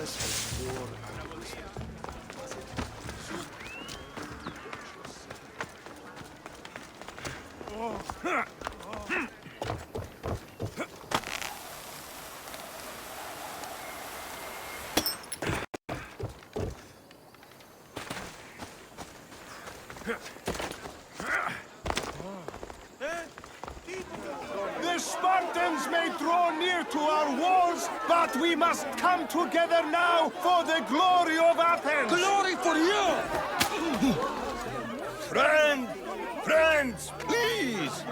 PHIDIAS has war against them. The Spartans may draw near to our walls, but we must come together now for the glory of Athens! Glory for you! Friends, please!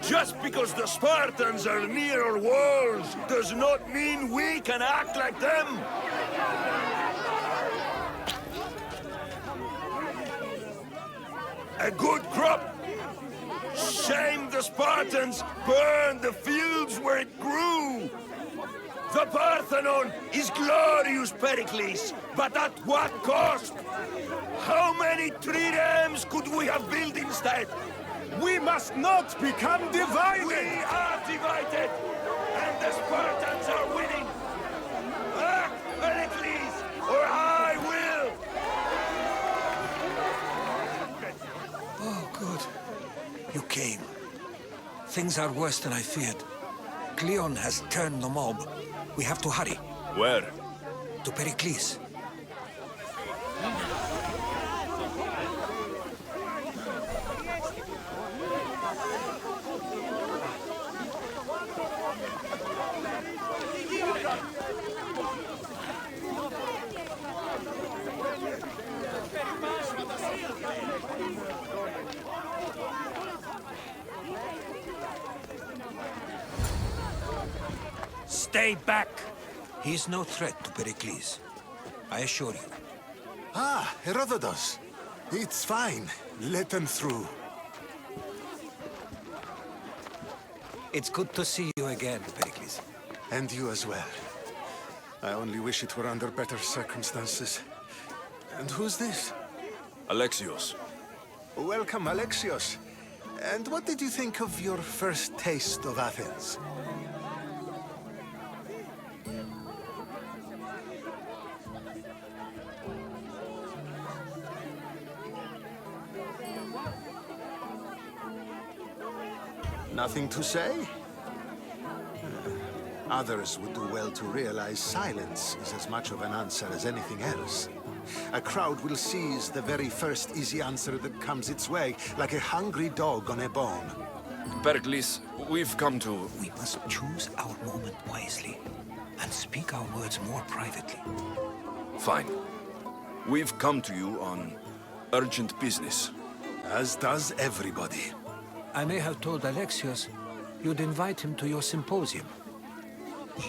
Just because the Spartans are near our walls does not mean we can act like them! A good crop! Shame the Spartans burned the fields where it grew! The Parthenon is glorious, Pericles, but at what cost? How many triremes could we have built instead? We must not become divided! We are divided, and the Spartans are winning! Act, Pericles, or I will! Oh, good. You came. Things are worse than I feared. Cleon has turned the mob. We have to hurry. Where? To Pericles. Stay back! He's no threat to Pericles. I assure you. Ah, Herodotus. It's fine. Let them through. It's good to see you again, Pericles. And you as well. I only wish it were under better circumstances. And who's this? Alexios. Welcome, Alexios. And what did you think of your first taste of Athens? Nothing to say? Others would do well to realize silence is as much of an answer as anything else. A crowd will seize the very first easy answer that comes its way, like a hungry dog on a bone. Pericles, we've come to... We must choose our moment wisely, and speak our words more privately. Fine. We've come to you on urgent business. As does everybody. I may have told Alexios you'd invite him to your symposium.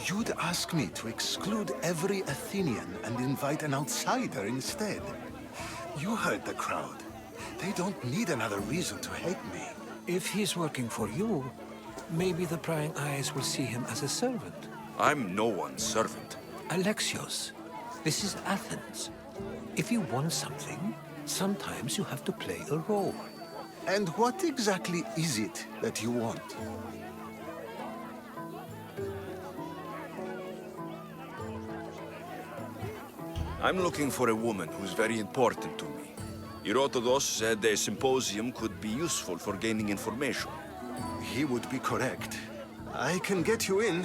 You'd ask me to exclude every Athenian and invite an outsider instead. You heard the crowd. They don't need another reason to hate me. If he's working for you, maybe the prying eyes will see him as a servant. I'm no one's servant. Alexios, this is Athens. If you want something, sometimes you have to play a role. And what exactly is it that you want? I'm looking for a woman who's very important to me. Herodotus said a symposium could be useful for gaining information. He would be correct. I can get you in,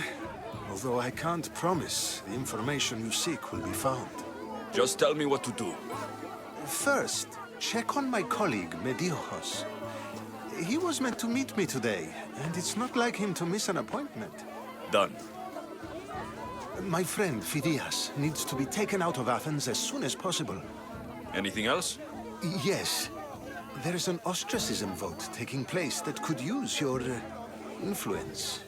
although I can't promise the information you seek will be found. Just tell me what to do. First, check on my colleague, Mediochos. He was meant to meet me today, and it's not like him to miss an appointment. Done. My friend, PHIDIAS, needs to be taken out of Athens as soon as possible. Anything else? Yes. There's an ostracism vote taking place that could use your influence.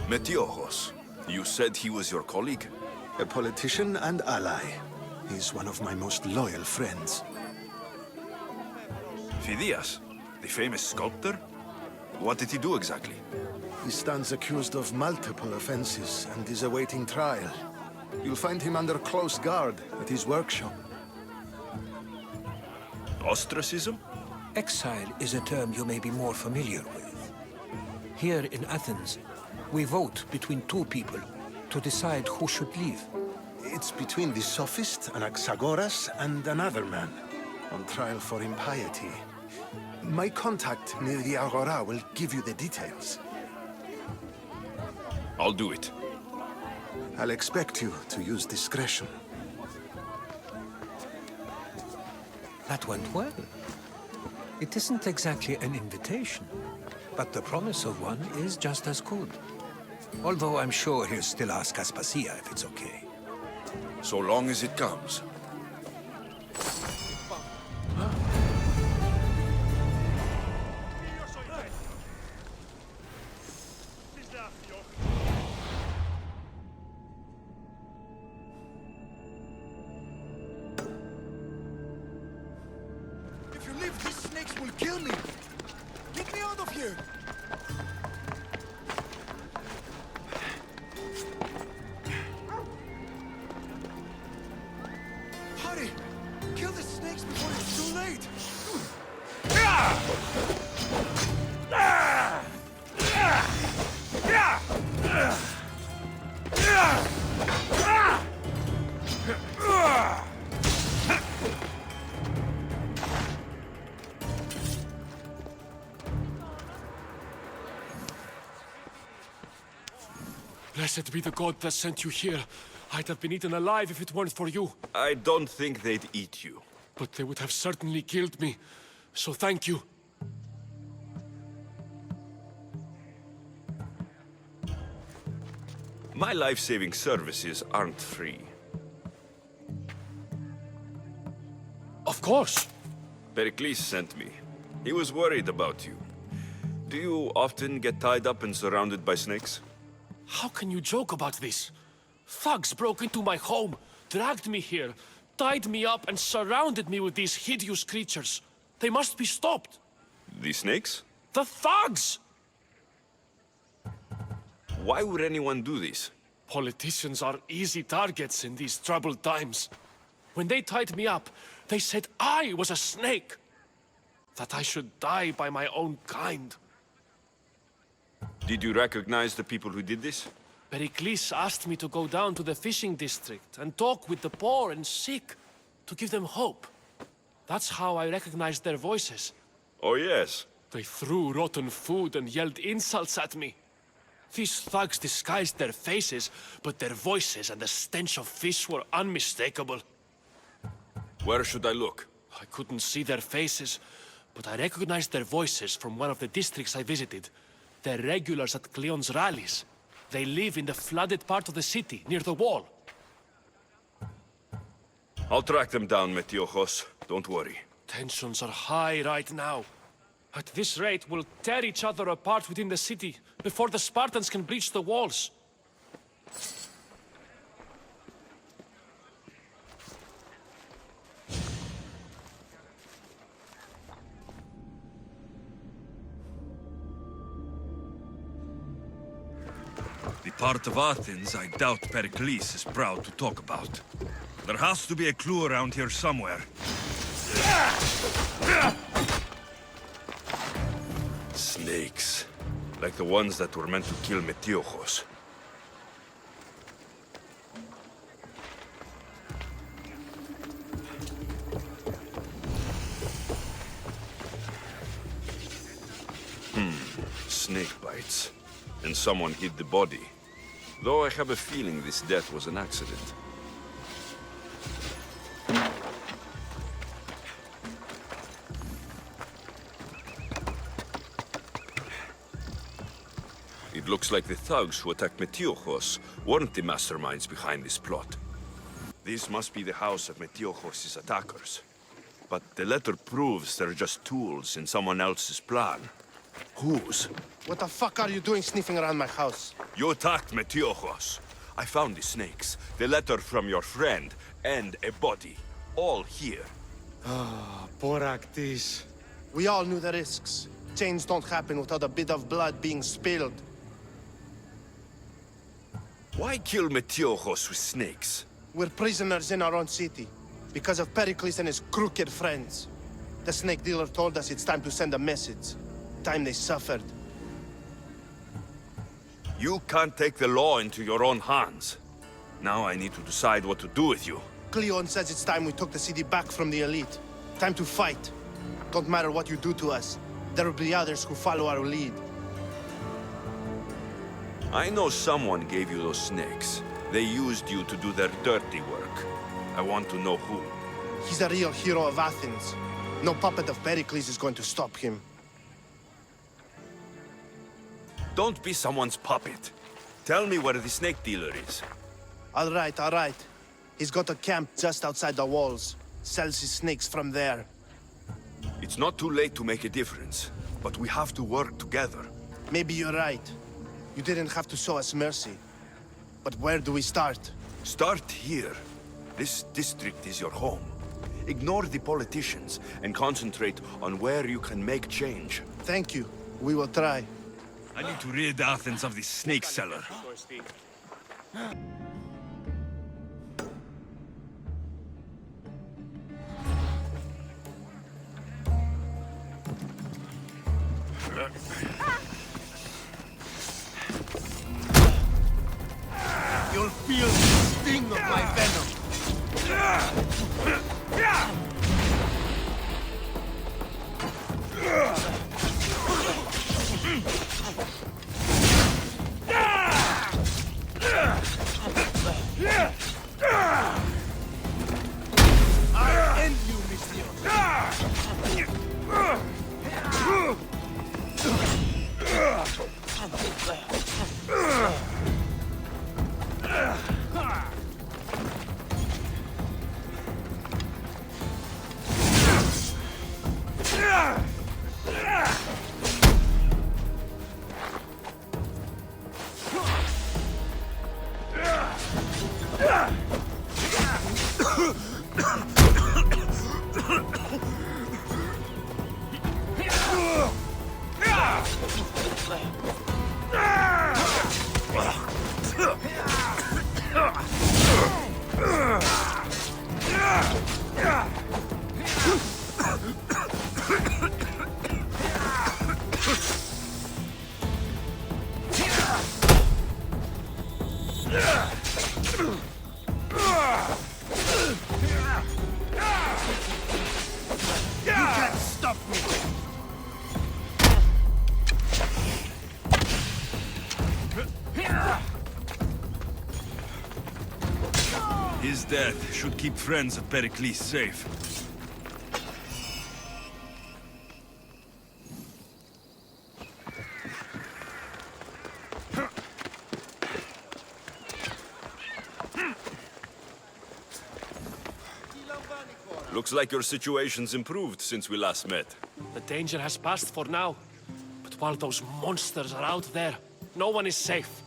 Metiochos. You said he was your colleague? A politician and ally. He's one of my most loyal friends. Phidias, the famous sculptor? What did he do exactly? He stands accused of multiple offenses and is awaiting trial. You'll find him under close guard at his workshop. Ostracism? Exile is a term you may be more familiar with. Here in Athens, We vote between two people to decide who should leave. It's between the sophist, Anaxagoras, and another man, on trial for impiety. My contact near the Agora will give you the details. I'll do it. I'll expect you to use discretion. That went well. It isn't exactly an invitation, but the promise of one is just as good. Although I'm sure he'll still ask Aspasia if it's okay. So long as it comes. If you leave, these snakes will kill me! Get me out of here! Hurry! Kill the snakes before it's too late! Blessed be the god that sent you here. I'd have been eaten alive if it weren't for you. I don't think they'd eat you. But they would have certainly killed me. So thank you. My life-saving services aren't free. Of course. Pericles sent me. He was worried about you. Do you often get tied up and surrounded by snakes? How can you joke about this? Thugs broke into my home, dragged me here, tied me up and surrounded me with these hideous creatures. They must be stopped. The snakes? The thugs! Why would anyone do this? Politicians are easy targets in these troubled times. When they tied me up, they said I was a snake. That I should die by my own kind. Did you recognize the people who did this? Pericles asked me to go down to the fishing district and talk with the poor and sick, to give them hope. That's how I recognized their voices. Oh yes. They threw rotten food and yelled insults at me. These thugs disguised their faces, but their voices and the stench of fish were unmistakable. Where should I look? I couldn't see their faces, but I recognized their voices from one of the districts I visited. They're regulars at Cleon's rallies. They live in the flooded part of the city, near the wall. I'll track them down, Metiochos. Don't worry. Tensions are high right now. At this rate, we'll tear each other apart within the city, before the Spartans can breach the walls. The part of Athens I doubt Pericles is proud to talk about. There has to be a clue around here somewhere. Snakes. Like the ones that were meant to kill Metiochos. Snake bites. And someone hid the body. Though I have a feeling this death was an accident. It looks like the thugs who attacked Metiochos weren't the masterminds behind this plot. This must be the house of Metiochos' attackers. But the letter proves they're just tools in someone else's plan. Whose? What the fuck are you doing sniffing around my house? You attacked Metiochos. I found the snakes, the letter from your friend, and a body. All here. Poor Actis. We all knew the risks. Change don't happen without a bit of blood being spilled. Why kill Metiochos with snakes? We're prisoners in our own city, because of Pericles and his crooked friends. The snake dealer told us it's time to send a message. Time they suffered. You can't take the law into your own hands. Now I need to decide what to do with you. Cleon says it's time we took the city back from the elite. Time to fight. Don't matter what you do to us. There will be others who follow our lead. I know someone gave you those snakes. They used you to do their dirty work. I want to know who. He's a real hero of Athens. No puppet of Pericles is going to stop him. Don't be someone's puppet. Tell me where the snake dealer is. All right, all right. He's got a camp just outside the walls. Sells his snakes from there. It's not too late to make a difference, but we have to work together. Maybe you're right. You didn't have to show us mercy. But where do we start? Start here. This district is your home. Ignore the politicians and concentrate on where you can make change. Thank you. We will try. I need to rid Athens of this snake seller. You'll feel the sting of my venom. I'll end you, His death should keep friends of Pericles safe. Looks like your situation's improved since we last met. The danger has passed for now. But while those monsters are out there, no one is safe.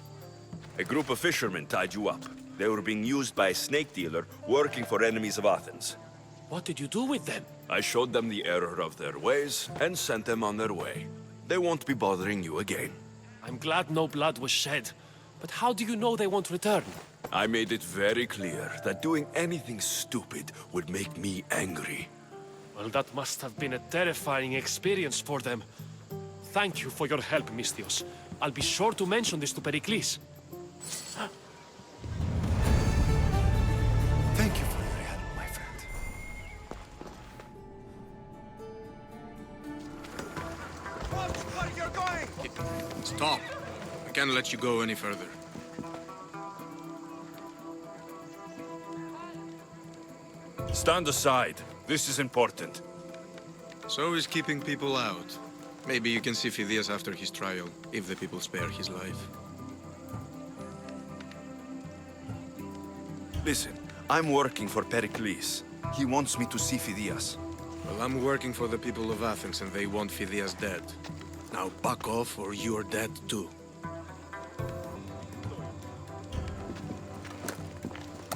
A group of fishermen tied you up. They were being used by a snake dealer working for enemies of Athens. What did you do with them? I showed them the error of their ways and sent them on their way. They won't be bothering you again. I'm glad no blood was shed. But how do you know they won't return? I made it very clear that doing anything stupid would make me angry. Well, that must have been a terrifying experience for them. Thank you for your help, Misthios. I'll be sure to mention this to Pericles. Thank you for your help, my friend. Where you're going? Stop. I can't let you go any further. Stand aside. This is important. So is keeping people out. Maybe you can see PHIDIAS after his trial, if the people spare his life. Listen, I'm working for Pericles. He wants me to see PHIDIAS. Well, I'm working for the people of Athens and they want PHIDIAS dead. Now back off or you're dead too.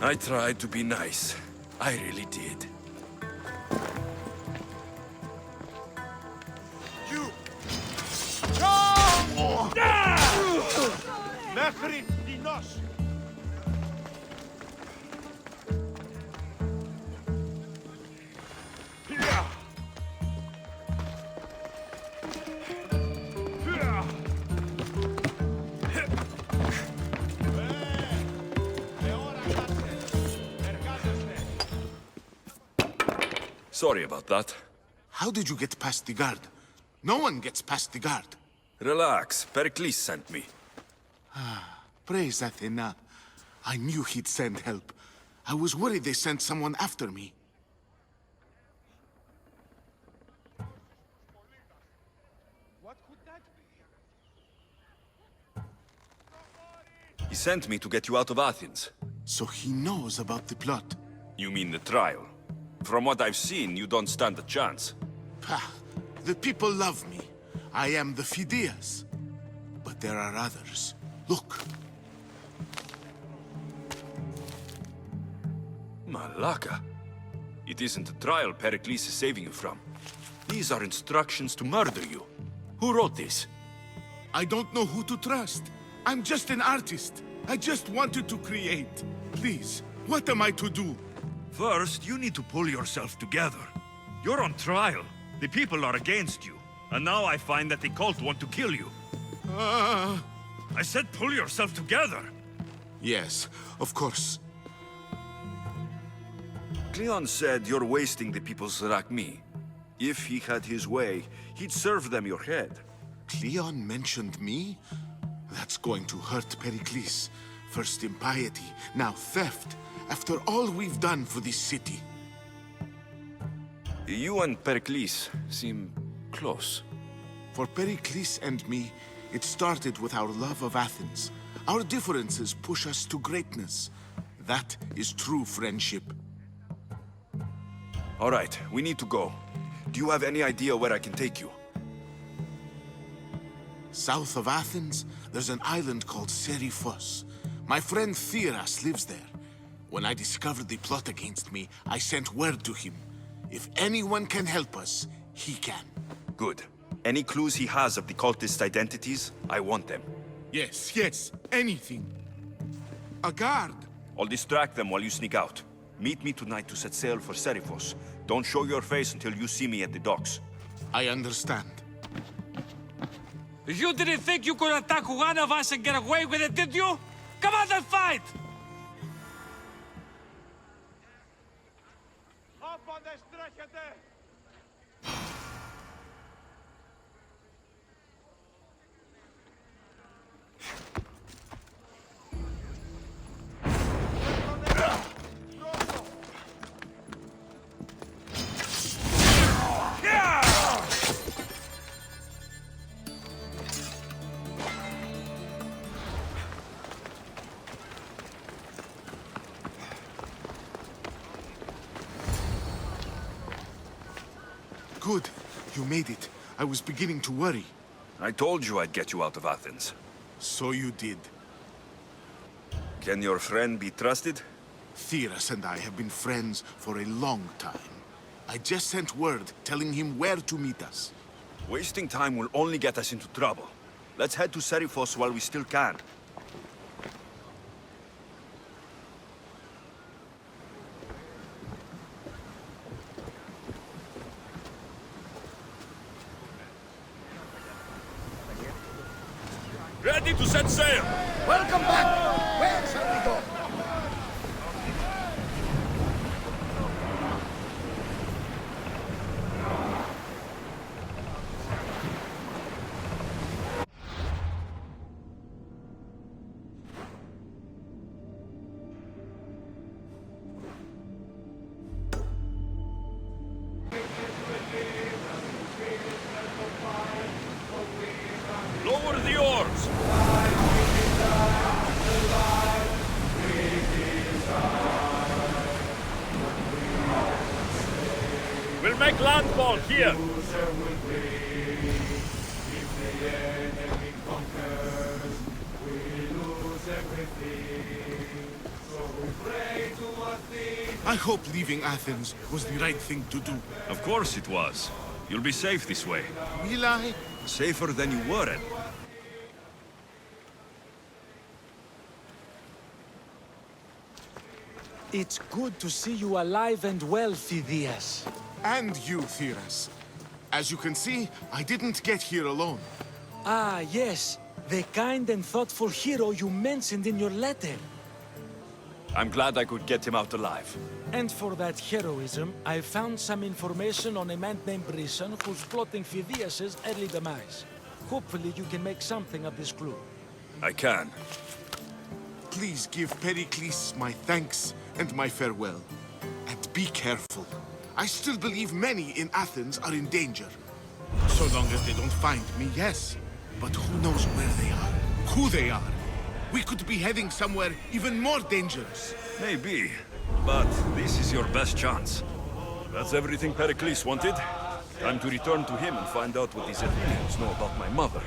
I tried to be nice. I really did. You! Μέχρι δεινός! Sorry about that. How did you get past the guard? No one gets past the guard. Relax. Pericles sent me. Praise Athena. I knew he'd send help. I was worried they sent someone after me. He sent me to get you out of Athens. So he knows about the plot. You mean the trial? From what I've seen, you don't stand a chance. Pah, the people love me. I am the PHIDIAS. But there are others. Look. Malaka. It isn't a trial Pericles is saving you from. These are instructions to murder you. Who wrote this? I don't know who to trust. I'm just an artist. I just wanted to create. Please, what am I to do? First, you need to pull yourself together. You're on trial. The people are against you. And now I find that the cult want to kill you. I said pull yourself together. Yes, of course. Cleon said you're wasting the people's Rakmi. If he had his way, he'd serve them your head. Cleon mentioned me? That's going to hurt Pericles. First impiety, now theft. After all we've done for this city. You and Pericles seem close. For Pericles and me, it started with our love of Athens. Our differences push us to greatness. That is true friendship. All right, we need to go. Do you have any idea where I can take you? South of Athens, there's an island called Seriphos. My friend Theras lives there. When I discovered the plot against me, I sent word to him. If anyone can help us, he can. Good. Any clues he has of the cultist identities, I want them. Yes, anything. A guard. I'll distract them while you sneak out. Meet me tonight to set sail for Seriphos. Don't show your face until you see me at the docks. I understand. You didn't think you could attack one of us and get away with it, did you? Come on and fight! Good. You made it. I was beginning to worry. I told you I'd get you out of Athens. So you did. Can your friend be trusted? Theras and I have been friends for a long time. I just sent word telling him where to meet us. Wasting time will only get us into trouble. Let's head to Seriphos while we still can. Ready to set sail! Welcome back! Where shall we go? Lower the oars! We'll make landfall here. I hope leaving Athens was the right thing to do. Of course it was. You'll be safe this way. Will I? Safer than you were at. It's good to see you alive and well, Phidias. And you, Theras. As you can see, I didn't get here alone. Ah, yes. The kind and thoughtful hero you mentioned in your letter. I'm glad I could get him out alive. And for that heroism, I found some information on a man named Brisson who's plotting PHIDIAS' early demise. Hopefully you can make something of this clue. I can. Please give Pericles my thanks and my farewell. And be careful. I still believe many in Athens are in danger. So long as they don't find me, yes. But who knows where they are, who they are. We could be heading somewhere even more dangerous. Maybe. But this is your best chance. That's everything Pericles wanted. Time to return to him and find out what these Athenians know about my mother.